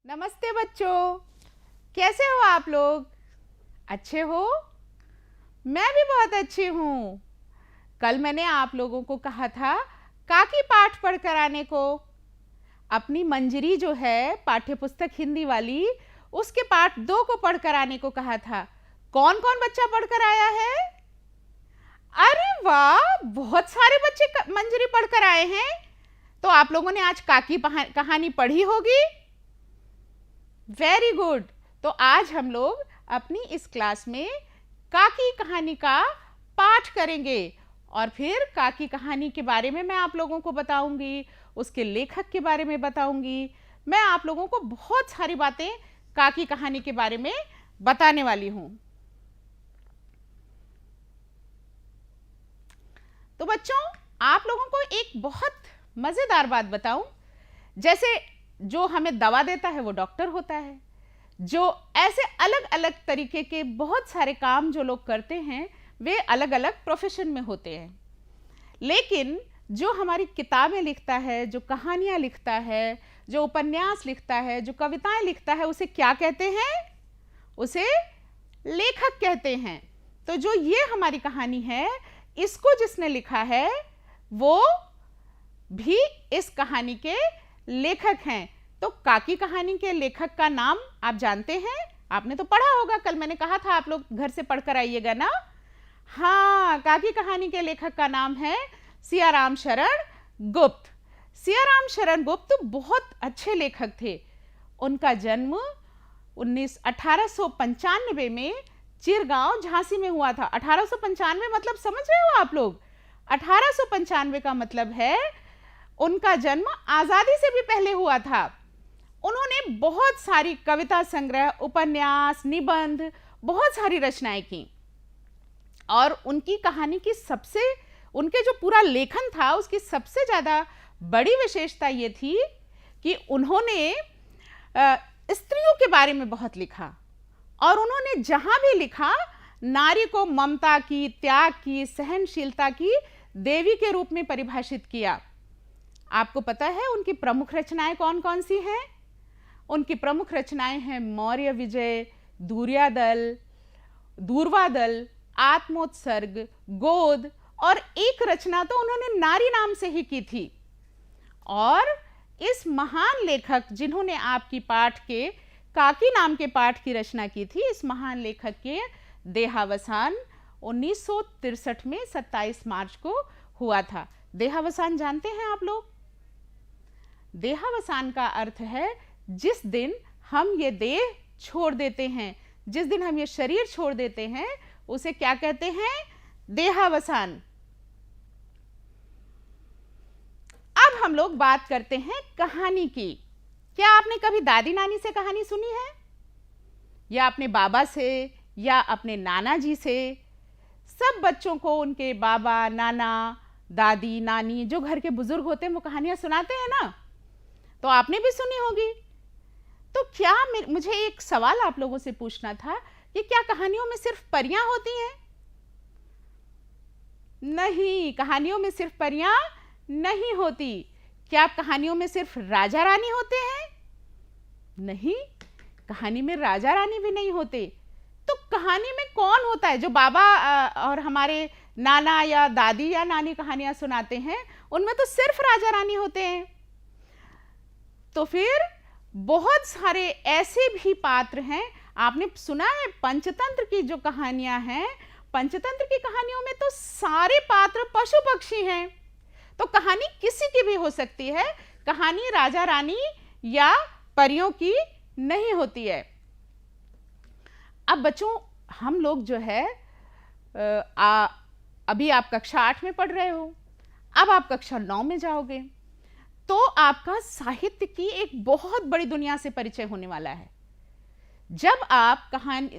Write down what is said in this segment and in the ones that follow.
नमस्ते बच्चों, कैसे हो आप लोग? अच्छे हो? मैं भी बहुत अच्छी हूँ। कल मैंने आप लोगों को कहा था काकी पाठ पढ़कर आने को। अपनी मंजरी जो है पाठ्यपुस्तक हिंदी वाली, उसके पाठ 2 को पढ़कर आने को कहा था। कौन कौन बच्चा पढ़कर आया है? अरे वाह, बहुत सारे बच्चे मंजरी पढ़कर आए हैं। तो आप लोगों ने आज काकी कहानी पढ़ी होगी। Very good. तो आज हम लोग अपनी इस क्लास में काकी कहानी का पाठ करेंगे और फिर काकी कहानी के बारे में मैं आप लोगों को बताऊंगी, उसके लेखक के बारे में बताऊंगी। मैं आप लोगों को बहुत सारी बातें काकी कहानी के बारे में बताने वाली हूं। तो बच्चों, आप लोगों को एक बहुत मजेदार बात बताऊं। जैसे जो हमें दवा देता है वो डॉक्टर होता है, जो ऐसे अलग अलग तरीके के बहुत सारे काम जो लोग करते हैं वे अलग अलग प्रोफेशन में होते हैं। लेकिन जो हमारी किताबें लिखता है, जो कहानियां लिखता है, जो उपन्यास लिखता है, जो कविताएं लिखता है, उसे क्या कहते हैं? उसे लेखक कहते हैं। तो जो ये हमारी कहानी है, इसको जिसने लिखा है वो भी इस कहानी के लेखक हैं। तो काकी कहानी के लेखक का नाम आप जानते हैं? आपने तो पढ़ा होगा, कल मैंने कहा था आप लोग घर से पढ़कर आइएगा ना। हाँ, काकी कहानी के लेखक का नाम है सियाराम शरण गुप्त। सियाराम शरण गुप्त बहुत अच्छे लेखक थे। उनका जन्म 1895 में चिरगांव झांसी में हुआ था। 1895 मतलब समझ रहे हो आप लोग? 1895 का मतलब है उनका जन्म आजादी से भी पहले हुआ था। उन्होंने बहुत सारी कविता संग्रह, उपन्यास, निबंध, बहुत सारी रचनाएं की। और उनकी कहानी की उनके जो पूरा लेखन था उसकी सबसे ज्यादा बड़ी विशेषता ये थी कि उन्होंने स्त्रियों के बारे में बहुत लिखा। और उन्होंने जहां भी लिखा, नारी को ममता की, त्याग की, सहनशीलता की देवी के रूप में परिभाषित किया। आपको पता है उनकी प्रमुख रचनाएं कौन कौन सी हैं? उनकी प्रमुख रचनाएं हैं मौर्य विजय, दूर्वादल, आत्मोत्सर्ग, गोद, और एक रचना तो उन्होंने नारी नाम से ही की थी। और इस महान लेखक जिन्होंने आपकी पाठ के काकी नाम के पाठ की रचना की थी, इस महान लेखक के देहावसान 1963 में 27 मार्च को हुआ था। देहावसान जानते हैं आप लोग? देहावसान का अर्थ है जिस दिन हम ये देह छोड़ देते हैं, जिस दिन हम ये शरीर छोड़ देते हैं, उसे क्या कहते हैं? देहावसान। अब हम लोग बात करते हैं कहानी की। क्या आपने कभी दादी नानी से कहानी सुनी है? या अपने बाबा से, या अपने नाना जी से? सब बच्चों को उनके बाबा, नाना, दादी, नानी, जो घर के बुजुर्ग होते हैं वो कहानियां सुनाते हैं ना। तो आपने भी सुनी होगी। तो क्या मुझे एक सवाल आप लोगों से पूछना था कि क्या कहानियों में सिर्फ परियां होती हैं? नहीं, कहानियों में सिर्फ परियां नहीं होती। क्या कहानियों में सिर्फ राजा रानी होते हैं? नहीं, कहानी में राजा रानी भी नहीं होते। तो कहानी में कौन होता है? जो बाबा और हमारे नाना या दादी या नानी कहानियां सुनाते हैं, उनमें तो सिर्फ राजा रानी होते हैं। तो फिर बहुत सारे ऐसे भी पात्र हैं। आपने सुना है पंचतंत्र की जो कहानियां हैं, पंचतंत्र की कहानियों में तो सारे पात्र पशु पक्षी हैं। तो कहानी किसी की भी हो सकती है, कहानी राजा रानी या परियों की नहीं होती है। अब बच्चों, हम लोग जो है अभी आप कक्षा 8 में पढ़ रहे हो, अब आप कक्षा 9 में जाओगे तो आपका साहित्य की एक बहुत बड़ी दुनिया से परिचय होने वाला है। जब आप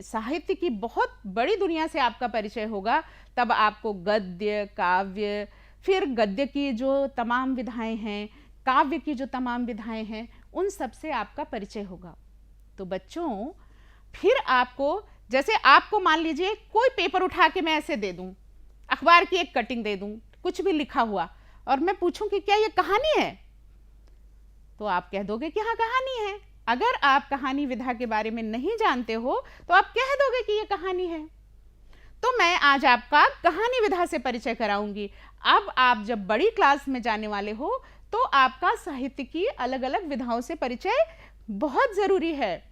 साहित्य की बहुत बड़ी दुनिया से आपका परिचय होगा, तब आपको गद्य, काव्य, फिर गद्य की जो तमाम विधाएं हैं, काव्य की जो तमाम विधाएं हैं, उन सब से आपका परिचय होगा। तो बच्चों, फिर आपको, जैसे आपको मान लीजिए कोई पेपर उठा के मैं ऐसे दे दूं, अखबार की एक कटिंग दे दूं, कुछ भी लिखा हुआ, और मैं पूछूं कि क्या ये कहानी है, तो आप कह दोगे कि हाँ कहानी है। अगर आप कहानी विधा के बारे में नहीं जानते हो तो आप कह दोगे कि ये कहानी है। तो मैं आज आपका कहानी विधा से परिचय कराऊंगी। अब आप जब बड़ी क्लास में जाने वाले हो तो आपका साहित्य की अलग अलग विधाओं से परिचय बहुत जरूरी है।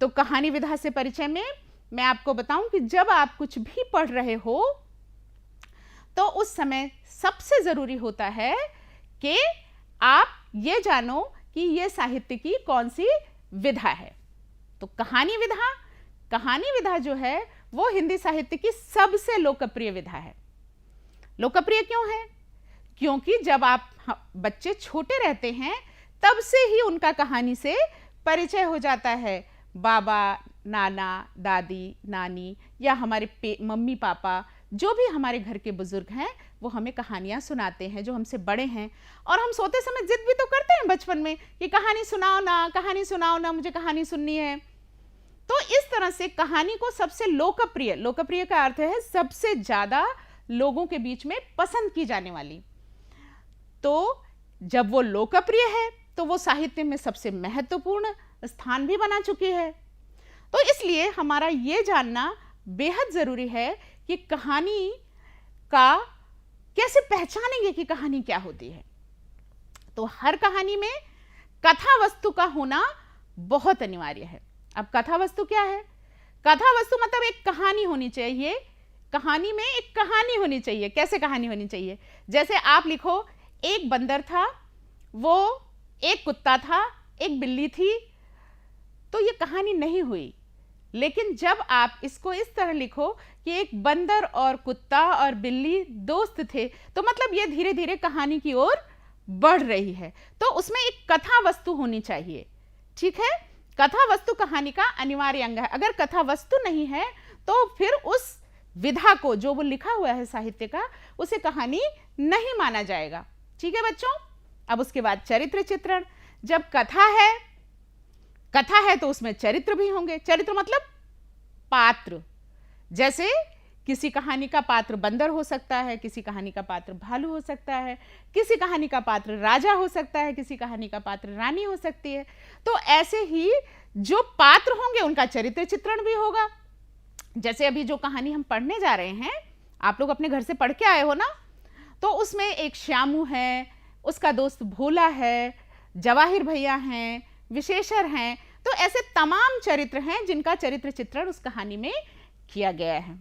तो कहानी विधा से परिचय में मैं आपको बताऊं कि जब आप कुछ भी पढ़ रहे हो तो उस समय सबसे जरूरी होता है कि आप ये जानो कि ये साहित्य की कौन सी विधा है। तो कहानी विधा जो है वो हिंदी साहित्य की सबसे लोकप्रिय विधा है। लोकप्रिय क्यों है? क्योंकि जब आप बच्चे छोटे रहते हैं तब से ही उनका कहानी से परिचय हो जाता है। बाबा, नाना, दादी, नानी या हमारे मम्मी पापा, जो भी हमारे घर के बुजुर्ग हैं, वो हमें कहानियां सुनाते हैं, जो हमसे बड़े हैं। और हम सोते समय जिद भी तो करते हैं बचपन में कि कहानी सुनाओ ना, मुझे कहानी सुननी है। तो इस तरह से कहानी को सबसे लोकप्रिय का अर्थ है सबसे ज्यादा लोगों के बीच में पसंद की जाने वाली। तो जब वो लोकप्रिय है तो वो साहित्य में सबसे महत्वपूर्ण स्थान भी बना चुकी है। तो इसलिए हमारा ये जानना बेहद जरूरी है कि कहानी का कैसे पहचानेंगे कि कहानी क्या होती है। तो हर कहानी में कथा वस्तु का होना बहुत अनिवार्य है। अब कथा वस्तु क्या है? कथा वस्तु मतलब एक कहानी होनी चाहिए। कहानी में एक कहानी होनी चाहिए। कैसे कहानी होनी चाहिए? जैसे आप लिखो, एक बंदर था, वो एक कुत्ता था, एक बिल्ली थी, तो ये कहानी नहीं हुई। लेकिन जब आप इसको इस तरह लिखो कि एक बंदर और कुत्ता और बिल्ली दोस्त थे, तो मतलब ये धीरे धीरे कहानी की ओर बढ़ रही है। तो उसमें एक कथा वस्तु होनी चाहिए। ठीक है? कथा वस्तु कहानी का अनिवार्य अंग है। अगर कथा वस्तु नहीं है तो फिर उस विधा को, जो वो लिखा हुआ है साहित्य का, उसे कहानी नहीं माना जाएगा। ठीक है बच्चों? अब उसके बाद चरित्र चित्रण। जब कथा है तो उसमें चरित्र भी होंगे। चरित्र मतलब पात्र। जैसे किसी कहानी का पात्र बंदर हो सकता है, किसी कहानी का पात्र भालू हो सकता है, किसी कहानी का पात्र राजा हो सकता है, किसी कहानी का पात्र रानी हो सकती है। तो ऐसे ही जो पात्र होंगे उनका चरित्र चित्रण भी होगा। जैसे अभी जो कहानी हम पढ़ने जा रहे हैं, आप लोग अपने घर से पढ़ के आए हो ना, तो उसमें एक श्यामू है, उसका दोस्त भोला है, जवाहिर भैया हैं, विशेषर हैं। तो ऐसे तमाम चरित्र हैं जिनका चरित्र चित्रण उस कहानी में किया गया है।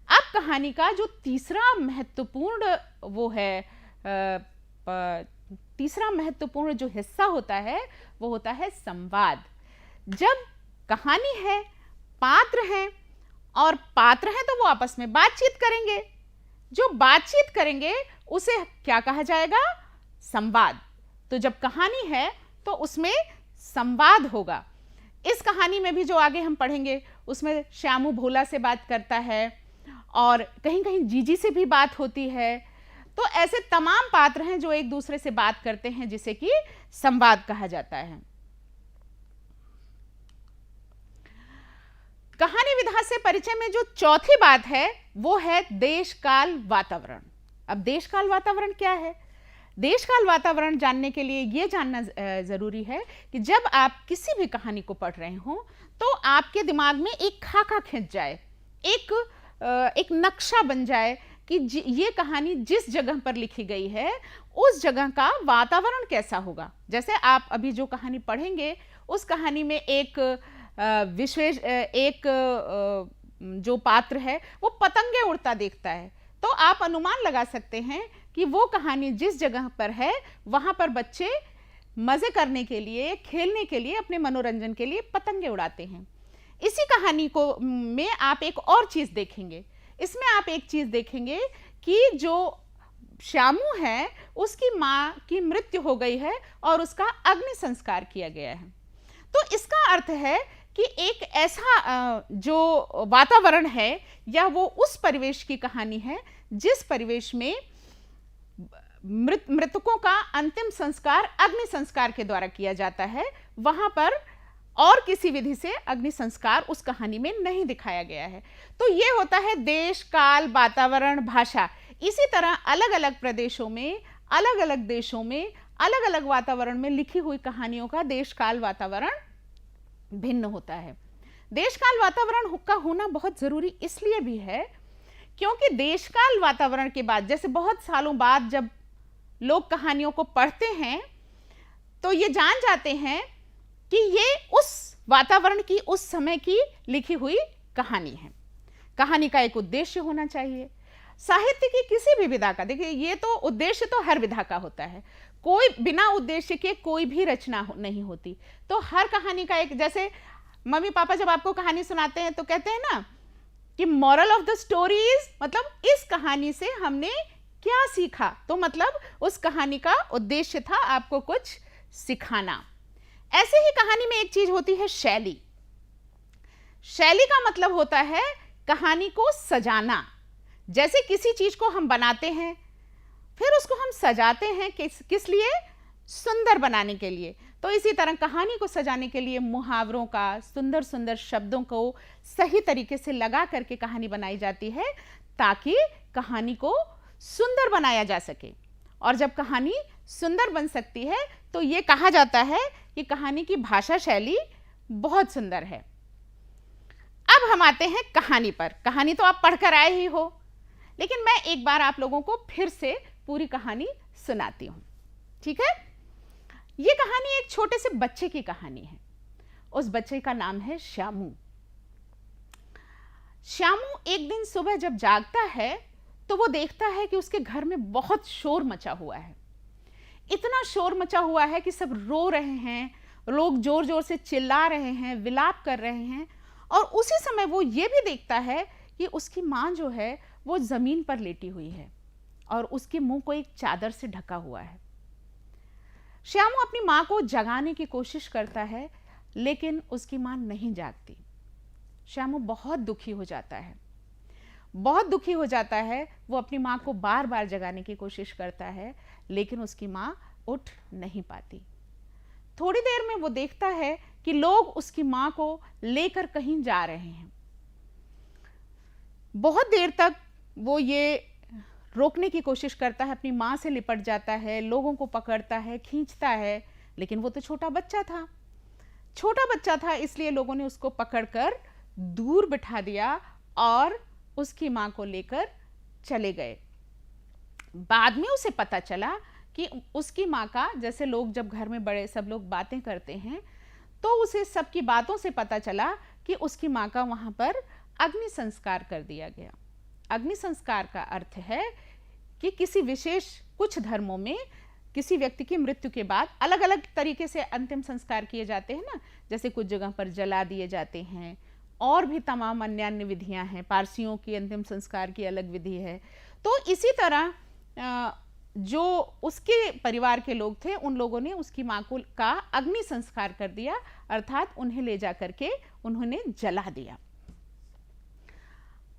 अब कहानी का जो तीसरा महत्वपूर्ण जो हिस्सा होता है वो होता है संवाद। जब कहानी है, पात्र हैं, और पात्र हैं तो वो आपस में बातचीत करेंगे। जो बातचीत करेंगे उसे क्या कहा जाएगा? संवाद। तो जब कहानी है तो उसमें संवाद होगा। इस कहानी में भी जो आगे हम पढ़ेंगे उसमें श्यामू भोला से बात करता है और कहीं कहीं जीजी से भी बात होती है। तो ऐसे तमाम पात्र हैं जो एक दूसरे से बात करते हैं, जिसे कि संवाद कहा जाता है। कहानी विधा से परिचय में जो चौथी बात है वो है देश काल वातावरण। अब देश काल वातावरण क्या है? देश काल वातावरण जानने के लिए ये जानना जरूरी है कि जब आप किसी भी कहानी को पढ़ रहे हो तो आपके दिमाग में एक खाका खिंच जाए, एक नक्शा बन जाए कि ये कहानी जिस जगह पर लिखी गई है उस जगह का वातावरण कैसा होगा। जैसे आप अभी जो कहानी पढ़ेंगे उस कहानी में एक जो पात्र है वो पतंगे उड़ता देखता है, तो आप अनुमान लगा सकते हैं कि वो कहानी जिस जगह पर है वहां पर बच्चे मजे करने के लिए, खेलने के लिए, अपने मनोरंजन के लिए पतंगे उड़ाते हैं। इसी कहानी को में आप एक और चीज देखेंगे। इसमें आप एक चीज देखेंगे कि जो श्यामू है उसकी मां की मृत्यु हो गई है और उसका अग्नि संस्कार किया गया है। तो इसका अर्थ है कि एक ऐसा जो वातावरण है या वो उस परिवेश की कहानी है जिस परिवेश में मृतकों का अंतिम संस्कार अग्नि संस्कार के द्वारा किया जाता है, वहां पर और किसी विधि से अग्नि संस्कार उस कहानी में नहीं दिखाया गया है। तो ये होता है देश, काल, वातावरण, भाषा। इसी तरह अलग अलग प्रदेशों में, अलग अलग देशों में, अलग अलग वातावरण में लिखी हुई कहानियों का देश, काल, वातावरण भिन्न होता है। देश काल वातावरण का होना बहुत जरूरी इसलिए भी है क्योंकि देश काल वातावरण के बाद, जैसे बहुत सालों बाद जब लोग कहानियों को पढ़ते हैं तो ये जान जाते हैं कि ये उस वातावरण की, उस समय की लिखी हुई कहानी है। कहानी का एक उद्देश्य होना चाहिए। साहित्य की किसी भी विधा का, देखिए ये तो उद्देश्य तो हर विधा का होता है, कोई बिना उद्देश्य के कोई भी रचना नहीं होती। तो हर कहानी का एक, जैसे मम्मी पापा जब आपको कहानी सुनाते हैं तो कहते हैं ना कि moral of the story is, मतलब इस कहानी से हमने क्या सीखा, तो मतलब उस कहानी का उद्देश्य था आपको कुछ सिखाना। ऐसे ही कहानी में एक चीज होती है शैली। शैली का मतलब होता है कहानी को सजाना। जैसे किसी चीज को हम बनाते हैं फिर उसको हम सजाते हैं, किस लिए? सुंदर बनाने के लिए। तो इसी तरह कहानी को सजाने के लिए मुहावरों का, सुंदर सुंदर शब्दों को सही तरीके से लगा करके कहानी बनाई जाती है ताकि कहानी को सुंदर बनाया जा सके। और जब कहानी सुंदर बन सकती है तो ये कहा जाता है कि कहानी की भाषा शैली बहुत सुंदर है। अब हम आते हैं कहानी पर। कहानी तो आप पढ़कर आए ही हो, लेकिन मैं एक बार आप लोगों को फिर से पूरी कहानी सुनाती हूं, ठीक है? ये कहानी एक छोटे से बच्चे की कहानी है। उस बच्चे का नाम है श्यामू। श्यामू एक दिन सुबह जब जागता है तो वो देखता है कि उसके घर में बहुत शोर मचा हुआ है। इतना शोर मचा हुआ है कि सब रो रहे हैं, लोग जोर जोर से चिल्ला रहे हैं, विलाप कर रहे हैं। और उसी समय वो ये भी देखता है कि उसकी माँ जो है वो जमीन पर लेटी हुई है और उसके मुंह को एक चादर से ढका हुआ है। श्यामू अपनी माँ को जगाने की कोशिश करता है लेकिन उसकी माँ नहीं जागती। श्यामू बहुत दुखी हो जाता है, बहुत दुखी हो जाता है। वो अपनी माँ को बार बार जगाने की कोशिश करता है लेकिन उसकी माँ उठ नहीं पाती। थोड़ी देर में वो देखता है कि लोग उसकी माँ को लेकर कहीं जा रहे हैं। बहुत देर तक वो ये रोकने की कोशिश करता है, अपनी माँ से लिपट जाता है, लोगों को पकड़ता है, खींचता है, लेकिन वो तो छोटा बच्चा था। छोटा बच्चा था इसलिए लोगों ने उसको पकड़कर दूर बिठा दिया और उसकी माँ को लेकर चले गए। बाद में उसे पता चला कि उसकी माँ का, जैसे लोग जब घर में बड़े सब लोग बातें करते हैं तो उसे सबकी बातों से पता चला कि उसकी माँ का वहाँ पर अग्नि संस्कार कर दिया गया। अग्नि संस्कार का अर्थ है कि किसी विशेष, कुछ धर्मों में किसी व्यक्ति की मृत्यु के बाद अलग अलग तरीके से अंतिम संस्कार किए जाते हैं ना, जैसे कुछ जगह पर जला दिए जाते हैं और भी तमाम अन्य विधियां हैं। पारसियों की अंतिम संस्कार की अलग विधि है। तो इसी तरह जो उसके परिवार के लोग थे उन लोगों ने उसकी माँ को का अग्नि संस्कार कर दिया, अर्थात उन्हें ले जा करके उन्होंने जला दिया।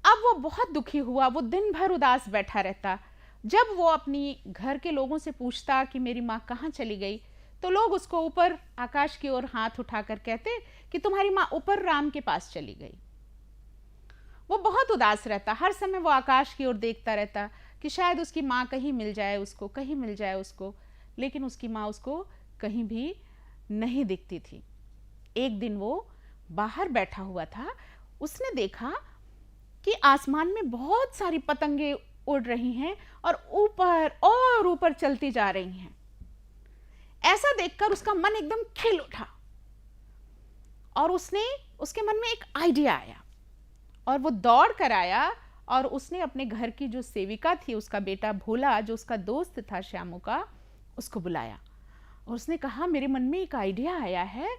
अब वो बहुत दुखी हुआ, वो दिन भर उदास बैठा रहता। जब वो अपनी घर के लोगों से पूछता कि मेरी माँ कहाँ चली गई, तो लोग उसको ऊपर आकाश की ओर हाथ उठाकर कहते कि तुम्हारी माँ ऊपर राम के पास चली गई। वो बहुत उदास रहता, हर समय वो आकाश की ओर देखता रहता कि शायद उसकी माँ कहीं मिल जाए उसको, कहीं मिल जाए उसको, लेकिन उसकी माँ उसको कहीं भी नहीं दिखती थी। एक दिन वो बाहर बैठा हुआ था, उसने देखा कि आसमान में बहुत सारी पतंगे उड़ रही हैं और ऊपर चलती जा रही हैं। ऐसा देखकर उसका मन एकदम खिल उठा और उसके मन में एक आइडिया आया और वो दौड़ कर आया और उसने अपने घर की जो सेविका थी, उसका बेटा भोला, जो उसका दोस्त था श्यामू का, उसको बुलाया और उसने कहा मेरे मन में एक आइडिया आया है,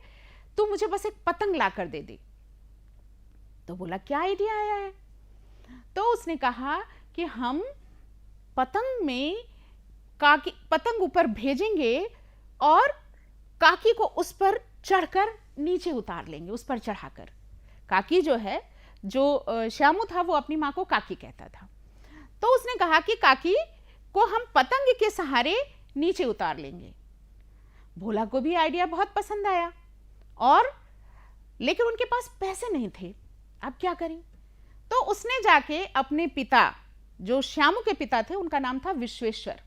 तू मुझे बस एक पतंग ला कर दे दे। तो बोला क्या आइडिया आया है? तो उसने कहा कि हम पतंग में पतंग ऊपर भेजेंगे और काकी को उस पर चढ़कर नीचे उतार लेंगे, उस पर चढ़ाकर। काकी जो है, जो श्यामू था वो अपनी माँ को काकी कहता था। तो उसने कहा कि काकी को हम पतंग के सहारे नीचे उतार लेंगे। भोला को भी आइडिया बहुत पसंद आया और लेकिन उनके पास पैसे नहीं थे, अब क्या करें? तो उसने जाके अपने पिता, जो श्यामू के पिता थे, उनका नाम था विश्वेश्वर,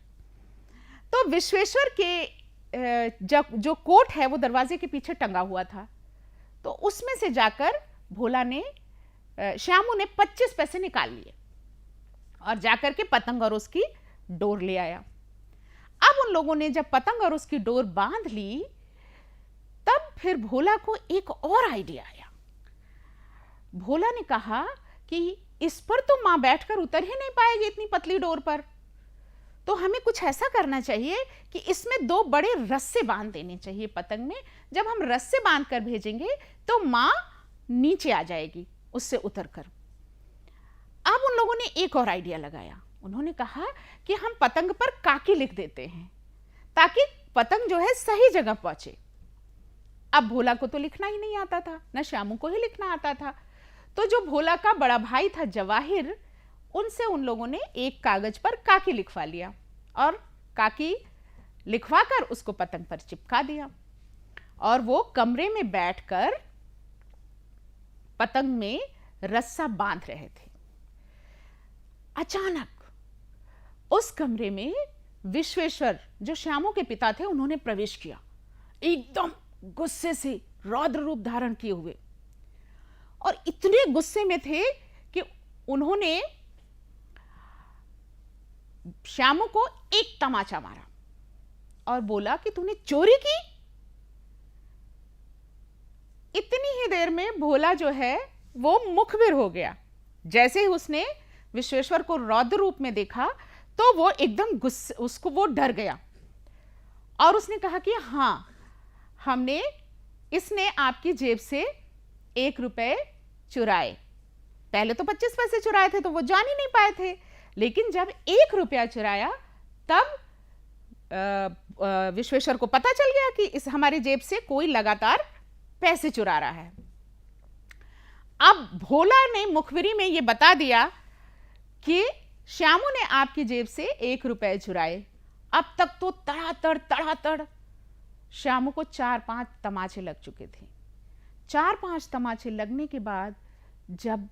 तो विश्वेश्वर के जो कोट है वो दरवाजे के पीछे टंगा हुआ था। तो उसमें से जाकर भोला ने श्यामू ने 25 पैसे निकाल लिए और जाकर के पतंग और उसकी डोर ले आया। अब उन लोगों ने जब पतंग और उसकी डोर बांध ली, तब फिर भोला को एक और आइडिया आया। भोला ने कहा कि इस पर तो मां बैठकर उतर ही नहीं पाएगी इतनी पतली डोर पर, तो हमें कुछ ऐसा करना चाहिए कि इसमें 2 बड़े रस्से बांध देने चाहिए पतंग में। जब हम रस्से बांध कर भेजेंगे तो मां नीचे आ जाएगी उससे उतरकर। अब उन लोगों ने एक और आइडिया लगाया। उन्होंने कहा कि हम पतंग पर काकी लिख देते हैं ताकि पतंग जो है सही जगह पहुंचे। अब भोला को तो लिखना ही नहीं आता था, न श्यामू को ही लिखना आता था। तो जो भोला का बड़ा भाई था जवाहिर, उनसे उन लोगों ने एक कागज पर काकी लिखवा लिया और काकी लिखवाकर उसको पतंग पर चिपका दिया और वो कमरे में बैठकर पतंग में रस्सा बांध रहे थे। अचानक उस कमरे में विश्वेश्वर, जो श्यामू के पिता थे, उन्होंने प्रवेश किया, एकदम गुस्से से रौद्र रूप धारण किए हुए, और इतने गुस्से में थे कि उन्होंने श्यामू को एक तमाचा मारा और बोला कि तूने चोरी की। इतनी ही देर में भोला जो है वो मुखबिर हो गया। जैसे ही उसने विश्वेश्वर को रौद्र रूप में देखा तो वो एकदम गुस्से, उसको वो डर गया और उसने कहा कि हाँ, इसने आपकी जेब से 1 रुपए चुराए। पहले तो 25 पैसे चुराए थे तो वो जान ही नहीं पाए थे, लेकिन जब 1 रुपया चुराया तब विश्वेश्वर को पता चल गया कि इस हमारी जेब से कोई लगातार पैसे चुरा रहा है। अब भोला ने मुखबिरी में ये बता दिया कि श्यामू ने आपकी जेब से 1 रुपए चुराए। अब तक तो तड़ातड़ श्यामू को 4-5 तमाचे लग चुके थे। 4-5 तमाचे लगने के बाद जब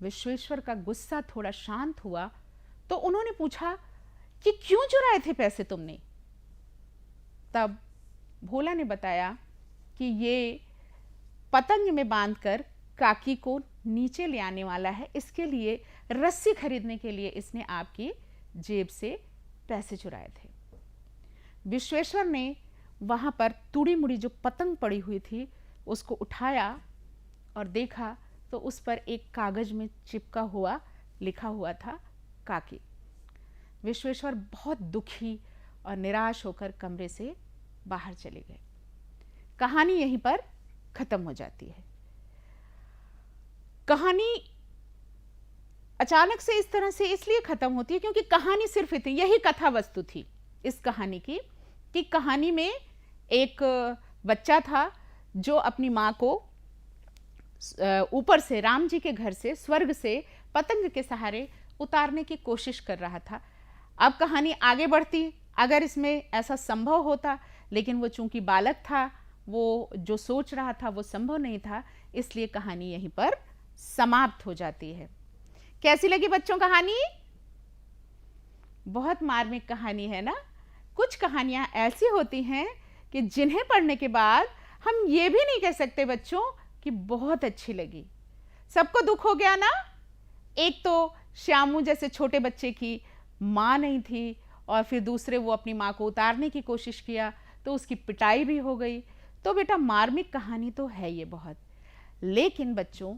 विश्वेश्वर का गुस्सा थोड़ा शांत हुआ तो उन्होंने पूछा कि क्यों चुराए थे पैसे तुमने? तब भोला ने बताया कि ये पतंग में बांधकर काकी को नीचे ले आने वाला है, इसके लिए रस्सी खरीदने के लिए इसने आपकी जेब से पैसे चुराए थे। विश्वेश्वर ने वहां पर तुड़ी मुड़ी जो पतंग पड़ी हुई थी उसको उठाया और देखा तो उस पर एक कागज में चिपका हुआ लिखा हुआ था काकी। विश्वेश्वर बहुत दुखी और निराश होकर कमरे से बाहर चले गए। कहानी यहीं पर खत्म हो जाती है। कहानी अचानक से इस तरह से इसलिए खत्म होती है क्योंकि कहानी सिर्फ इतनी, यही कथा वस्तु थी इस कहानी की, कि कहानी में एक बच्चा था जो अपनी माँ को ऊपर से, राम जी के घर से, स्वर्ग से पतंग के सहारे उतारने की कोशिश कर रहा था। अब कहानी आगे बढ़ती अगर इसमें ऐसा संभव होता, लेकिन वो चूंकि बालक था, वो जो सोच रहा था वो संभव नहीं था, इसलिए कहानी यहीं पर समाप्त हो जाती है। कैसी लगी बच्चों कहानी? बहुत मार्मिक कहानी है ना। कुछ कहानियां ऐसी होती हैं कि जिन्हें पढ़ने के बाद हम ये भी नहीं कह सकते बच्चों कि बहुत अच्छी लगी। सबको दुख हो गया ना। एक तो श्यामू जैसे छोटे बच्चे की माँ नहीं थी और फिर दूसरे वो अपनी माँ को उतारने की कोशिश किया तो उसकी पिटाई भी हो गई। तो बेटा मार्मिक कहानी तो है ये बहुत, लेकिन बच्चों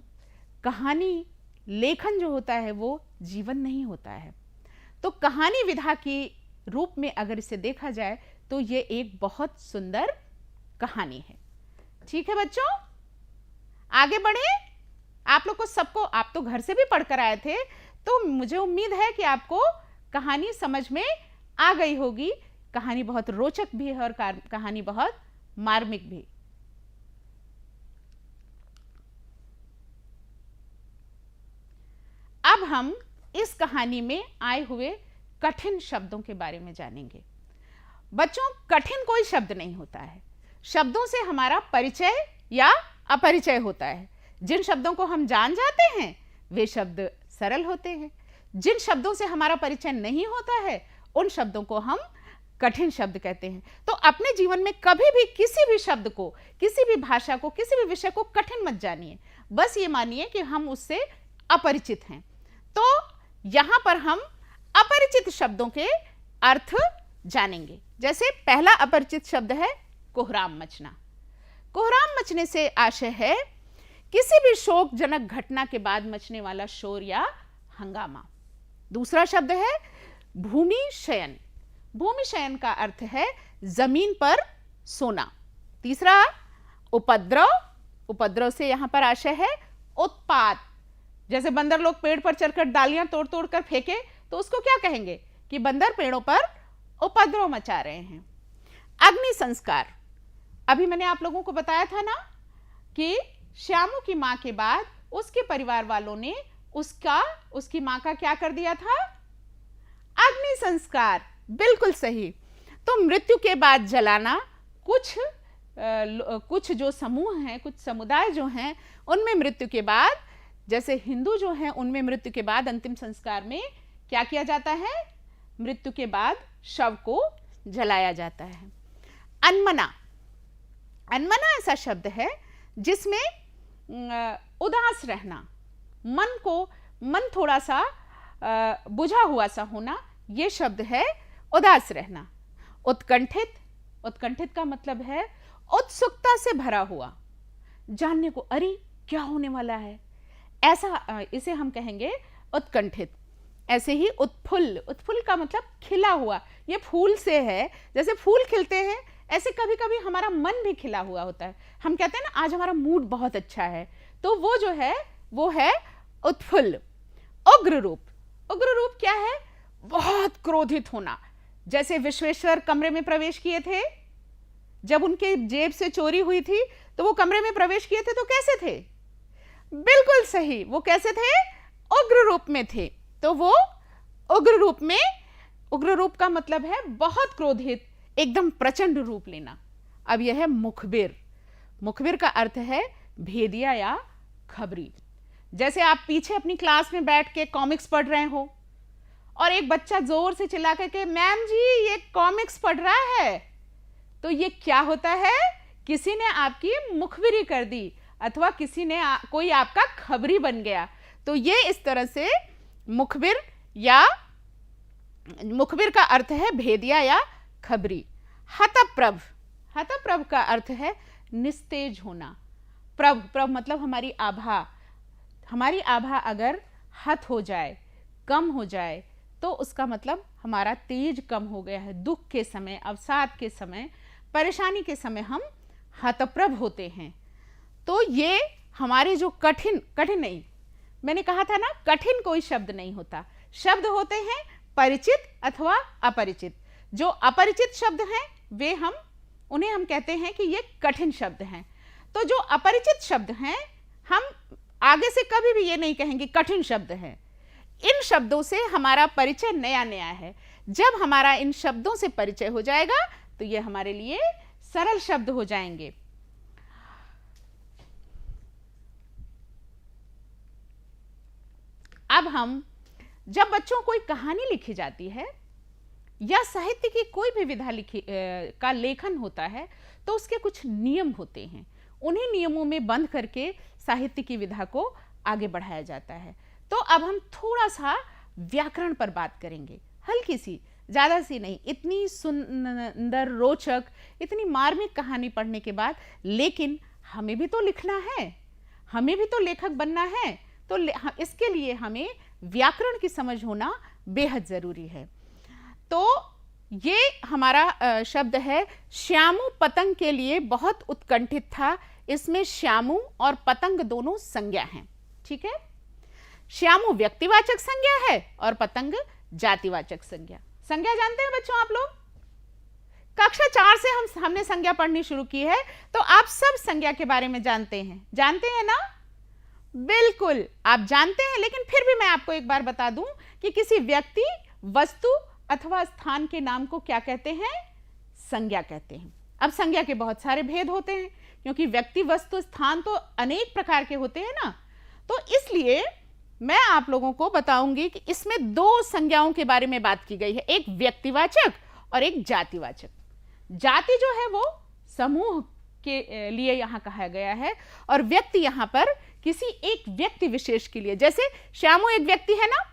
कहानी लेखन जो होता है वो जीवन नहीं होता है। तो कहानी विधा की रूप में अगर इसे देखा जाए तो ये एक बहुत सुंदर कहानी है। ठीक है बच्चों, आगे बढ़े। आप लोग को सबको, आप तो घर से भी पढ़कर आए थे, तो मुझे उम्मीद है कि आपको कहानी समझ में आ गई होगी। कहानी बहुत रोचक भी है और कहानी बहुत मार्मिक भी। अब हम इस कहानी में आए हुए कठिन शब्दों के बारे में जानेंगे। बच्चों कठिन कोई शब्द नहीं होता है, शब्दों से हमारा परिचय या अपरिचय होता है। जिन शब्दों को हम जान जाते हैं वे शब्द सरल होते हैं, जिन शब्दों से हमारा परिचय नहीं होता है उन शब्दों को हम कठिन शब्द कहते हैं। तो अपने जीवन में कभी भी किसी भी शब्द को, किसी भी भाषा को, किसी भी विषय को कठिन मत जानिए, बस ये मानिए कि हम उससे अपरिचित हैं। तो यहां पर हम अपरिचित शब्दों के अर्थ जानेंगे। जैसे पहला अपरिचित शब्द है कोहराम मचना। कोहराम मचने से आशय है किसी भी शोकजनक घटना के बाद मचने वाला शोर या हंगामा। दूसरा शब्द है भूमि शयन। भूमि शयन का अर्थ है जमीन पर सोना। तीसरा उपद्रव। उपद्रव से यहां पर आशय है उत्पात। जैसे बंदर लोग पेड़ पर चढ़कर डालियां तोड़ तोड़ कर फेंके तो उसको क्या कहेंगे कि बंदर पेड़ों पर उपद्रव मचा रहे हैं। अग्नि संस्कार। अभी मैंने आप लोगों को बताया था ना कि श्यामू की मां के बाद उसके परिवार वालों ने उसकी मां का क्या कर दिया था? अग्नि संस्कार। बिल्कुल सही। तो मृत्यु के बाद जलाना, कुछ जो समूह हैं, कुछ समुदाय जो हैं, उनमें मृत्यु के बाद, जैसे हिंदू जो हैं उनमें मृत्यु के बाद अंतिम संस्कार में क्या किया जाता है? मृत्यु के बाद शव को जलाया जाता है। अनमना। अनमना ऐसा शब्द है जिसमें उदास रहना, मन थोड़ा सा बुझा हुआ सा होना, यह शब्द है उदास रहना। उत्कंठित। उत्कंठित का मतलब है उत्सुकता से भरा हुआ, जानने को, अरे क्या होने वाला है, ऐसा, इसे हम कहेंगे उत्कंठित। ऐसे ही उत्फुल्ल। उत्फुल्ल का मतलब खिला हुआ, ये फूल से है। जैसे फूल खिलते हैं ऐसे कभी कभी हमारा मन भी खिला हुआ होता है। हम कहते हैं ना आज हमारा मूड बहुत अच्छा है, तो वो जो है वो है उत्फुल्ल। उग्र रूप। उग्र रूप क्या है? बहुत क्रोधित होना। जैसे विश्वेश्वर कमरे में प्रवेश किए थे, जब उनके जेब से चोरी हुई थी तो वो कमरे में प्रवेश किए थे तो कैसे थे? बिल्कुल सही, वो कैसे थे? उग्र रूप में थे। तो वो उग्र रूप में, उग्र रूप का मतलब है बहुत क्रोधित, एकदम प्रचंड रूप लेना। अब यह है मुखबिर। मुखबिर का अर्थ है भेदिया या खबरी। जैसे आप पीछे अपनी क्लास में बैठ के कॉमिक्स पढ़ रहे हो और एक बच्चा जोर से चिल्ला के मैम जी ये कॉमिक्स पढ़ रहा है, तो ये क्या होता है? किसी ने आपकी मुखबिरी कर दी अथवा कोई आपका खबरी बन गया। तो ये इस तरह से मुखबिर का अर्थ है भेदिया या खबरी। हतप्रभ। हतप्रभ का अर्थ है निस्तेज होना। प्रभ मतलब हमारी आभा। हमारी आभा अगर हत हो जाए, कम हो जाए, तो उसका मतलब हमारा तेज कम हो गया है। दुख के समय, अवसाद के समय, परेशानी के समय हम हतप्रभ होते हैं। तो ये हमारे जो कठिन नहीं, मैंने कहा था ना कठिन कोई शब्द नहीं होता, शब्द होते हैं परिचित अथवा अपरिचित। जो अपरिचित शब्द हैं उन्हें हम कहते हैं कि ये कठिन शब्द हैं। तो जो अपरिचित शब्द हैं हम आगे से कभी भी ये नहीं कहेंगे कठिन शब्द हैं। इन शब्दों से हमारा परिचय नया नया है। जब हमारा इन शब्दों से परिचय हो जाएगा तो ये हमारे लिए सरल शब्द हो जाएंगे। अब हम जब बच्चों कोई कहानी लिखी जाती है या साहित्य की कोई भी विधा का लेखन होता है तो उसके कुछ नियम होते हैं। उन्हीं नियमों में बंद करके साहित्य की विधा को आगे बढ़ाया जाता है। तो अब हम थोड़ा सा व्याकरण पर बात करेंगे, हल्की सी, ज़्यादा सी नहीं। इतनी सुंदर, रोचक, इतनी मार्मिक कहानी पढ़ने के बाद, लेकिन हमें भी तो लिखना है, हमें भी तो लेखक बनना है। तो इसके लिए हमें व्याकरण की समझ होना बेहद ज़रूरी है। तो ये हमारा शब्द है श्यामू पतंग के लिए बहुत उत्कंठित था। इसमें श्यामू और पतंग दोनों संज्ञा हैं, ठीक है। श्यामू व्यक्तिवाचक संज्ञा है और पतंग जातिवाचक संज्ञा। संज्ञा जानते हैं बच्चों आप लोग? कक्षा 4 से हमने संज्ञा पढ़नी शुरू की है, तो आप सब संज्ञा के बारे में जानते हैं ना? बिल्कुल आप जानते हैं, लेकिन फिर भी मैं आपको एक बार बता दूं कि किसी व्यक्ति, वस्तु अथवा स्थान के नाम को क्या कहते हैं? संज्ञा कहते हैं। अब संज्ञा के बहुत सारे भेद होते हैं, क्योंकि व्यक्ति, वस्तु, स्थान तो अनेक प्रकार के होते हैं ना। तो इसलिए मैं आप लोगों को बताऊंगी कि इसमें 2 संज्ञाओं के बारे में बात की गई है, एक व्यक्तिवाचक और एक जातिवाचक। जाति जो है वो समूह के लिए यहाँ कहा गया है और व्यक्ति यहाँ पर किसी एक व्यक्ति विशेष के लिए। जैसे श्यामू एक व्यक्ति है ना,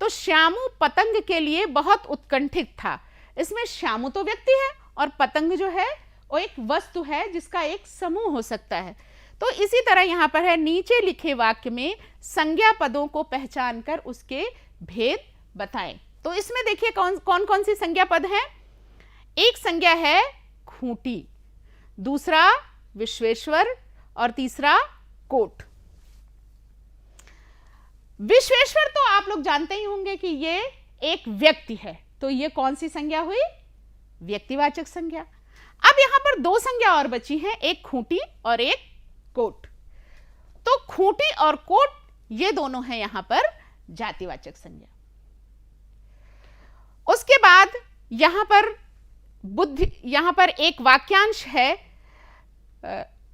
तो श्यामू पतंग के लिए बहुत उत्कंठित था। इसमें श्यामू तो व्यक्ति है और पतंग जो है वो एक वस्तु है जिसका एक समूह हो सकता है। तो इसी तरह यहाँ पर है, नीचे लिखे वाक्य में संज्ञा पदों को पहचान कर उसके भेद बताएं। तो इसमें देखिए कौन कौन सी संज्ञा पद है। एक संज्ञा है खूंटी, दूसरा विश्वेश्वर और तीसरा कोट। विश्वेश्वर तो आप लोग जानते ही होंगे कि ये एक व्यक्ति है, तो ये कौन सी संज्ञा हुई, व्यक्तिवाचक संज्ञा। अब यहां पर दो संज्ञा और बची हैं, एक खूंटी और एक कोट। तो खूंटी और कोट ये दोनों हैं यहां पर जातिवाचक संज्ञा। उसके बाद यहां पर बुद्धि, यहां पर एक वाक्यांश है,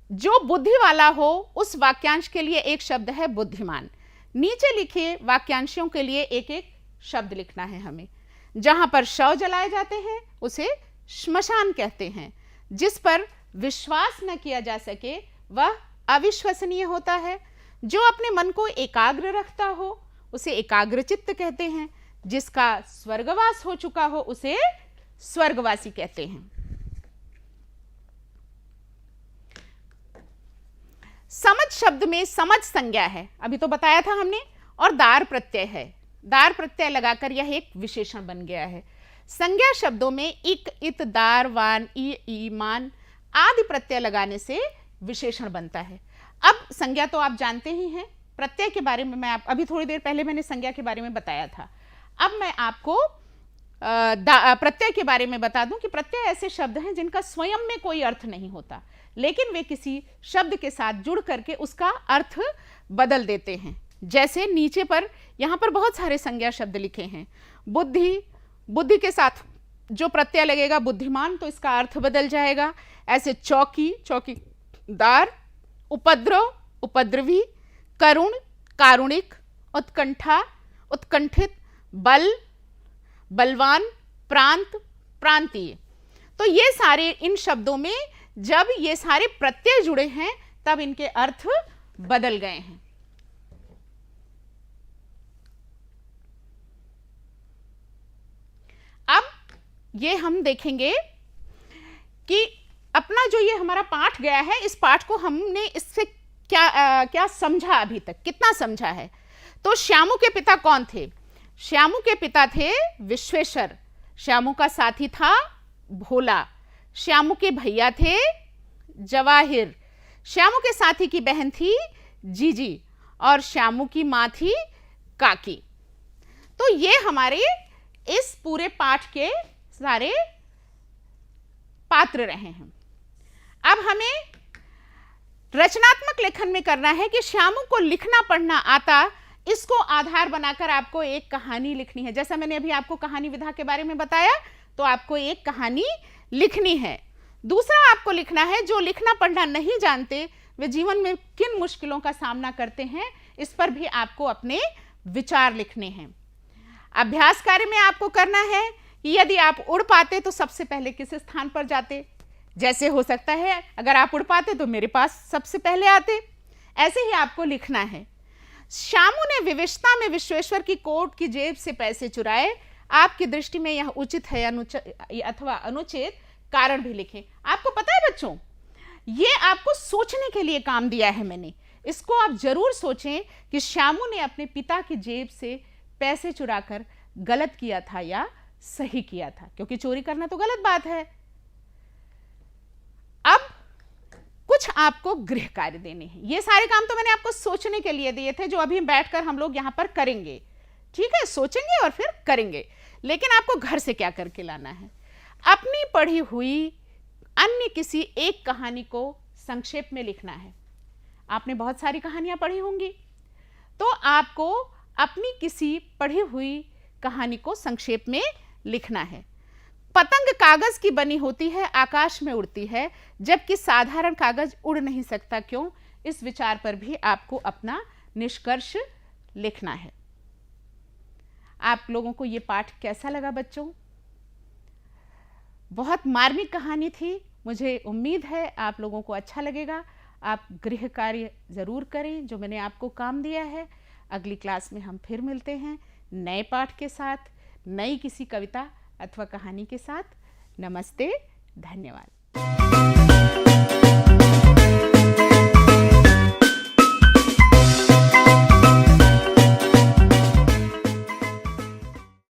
जो बुद्धि वाला हो उस वाक्यांश के लिए एक शब्द है बुद्धिमान। नीचे लिखे वाक्यांशों के लिए एक एक शब्द लिखना है हमें। जहां पर शव जलाए जाते हैं उसे श्मशान कहते हैं। जिस पर विश्वास न किया जा सके वह अविश्वसनीय होता है। जो अपने मन को एकाग्र रखता हो उसे एकाग्रचित्त कहते हैं। जिसका स्वर्गवास हो चुका हो उसे स्वर्गवासी कहते हैं। समझ शब्द में समझ संज्ञा है, अभी तो बताया था हमने, और दार प्रत्यय है। दार प्रत्यय लगाकर यह एक विशेषण बन गया है। संज्ञा शब्दों में इक, इत, दार, वान, ई, मान आदि प्रत्यय लगाने से विशेषण बनता है। अब संज्ञा तो आप जानते ही हैं, प्रत्यय के बारे में मैं अभी थोड़ी देर पहले मैंने संज्ञा के बारे में बताया था। अब मैं आपको प्रत्यय के बारे में बता दूं कि प्रत्यय ऐसे शब्द हैं जिनका स्वयं में कोई अर्थ नहीं होता, लेकिन वे किसी शब्द के साथ जुड़ करके उसका अर्थ बदल देते हैं। जैसे नीचे पर यहाँ पर बहुत सारे संज्ञा शब्द लिखे हैं। बुद्धि, बुद्धि के साथ जो प्रत्यय लगेगा बुद्धिमान, तो इसका अर्थ बदल जाएगा। ऐसे चौकी, चौकीदार, उपद्रव, उपद्रवी, करुण, कारुणिक, उत्कंठा, उत्कंठित, बल, बलवान, प्रांत, प्रांतीय। तो ये सारे इन शब्दों में जब ये सारे प्रत्यय जुड़े हैं तब इनके अर्थ बदल गए हैं। अब ये हम देखेंगे कि अपना जो ये हमारा पाठ गया है, इस पाठ को हमने इससे क्या समझा, अभी तक कितना समझा है। तो श्यामू के पिता कौन थे? श्यामू के पिता थे विश्वेश्वर। श्यामू का साथी था भोला। श्यामू के भैया थे जवाहिर। श्यामू के साथी की बहन थी जीजी और श्यामू की मां थी काकी। तो ये हमारे इस पूरे पाठ के सारे पात्र रहे हैं। अब हमें रचनात्मक लेखन में करना है कि श्यामू को लिखना पढ़ना आता, इसको आधार बनाकर आपको एक कहानी लिखनी है। जैसा मैंने अभी आपको कहानी विधा के बारे में बताया, तो आपको एक कहानी लिखनी है। दूसरा आपको लिखना है, जो लिखना पढ़ना नहीं जानते वे जीवन में किन मुश्किलों का सामना करते हैं, इस पर भी आपको अपने विचार लिखने हैं। अभ्यास कार्य में आपको करना है कि यदि आप उड़ पाते तो सबसे पहले किस स्थान पर जाते। जैसे हो सकता है अगर आप उड़ पाते तो मेरे पास सबसे पहले आते। ऐसे ही आपको लिखना है। श्यामू ने विवशता में विश्वेश्वर की कोट की जेब से पैसे चुराए। आपकी दृष्टि में यह उचित है अथवा अनुचित, कारण भी लिखें। आपको पता है बच्चों, ये आपको सोचने के लिए काम दिया है मैंने। इसको आप जरूर सोचें कि श्यामू ने अपने पिता की जेब से पैसे चुराकर गलत किया था या सही किया था, क्योंकि चोरी करना तो गलत बात है। अब कुछ आपको गृह कार्य देने हैं। ये सारे काम तो मैंने आपको सोचने के लिए दिए थे, जो अभी बैठकर हम लोग यहां पर करेंगे। ठीक है, सोचेंगे और फिर करेंगे। लेकिन आपको घर से क्या करके लाना है? अपनी पढ़ी हुई अन्य किसी एक कहानी को संक्षेप में लिखना है। आपने बहुत सारी कहानियां पढ़ी होंगी, तो आपको अपनी किसी पढ़ी हुई कहानी को संक्षेप में लिखना है। पतंग कागज की बनी होती है, आकाश में उड़ती है, जबकि साधारण कागज उड़ नहीं सकता, क्यों? इस विचार पर भी आपको अपना निष्कर्ष लिखना है। आप लोगों को ये पाठ कैसा लगा बच्चों? बहुत मार्मिक कहानी थी। मुझे उम्मीद है आप लोगों को अच्छा लगेगा। आप गृह कार्य ज़रूर करें जो मैंने आपको काम दिया है। अगली क्लास में हम फिर मिलते हैं नए पाठ के साथ, नई किसी कविता अथवा कहानी के साथ। नमस्ते, धन्यवाद।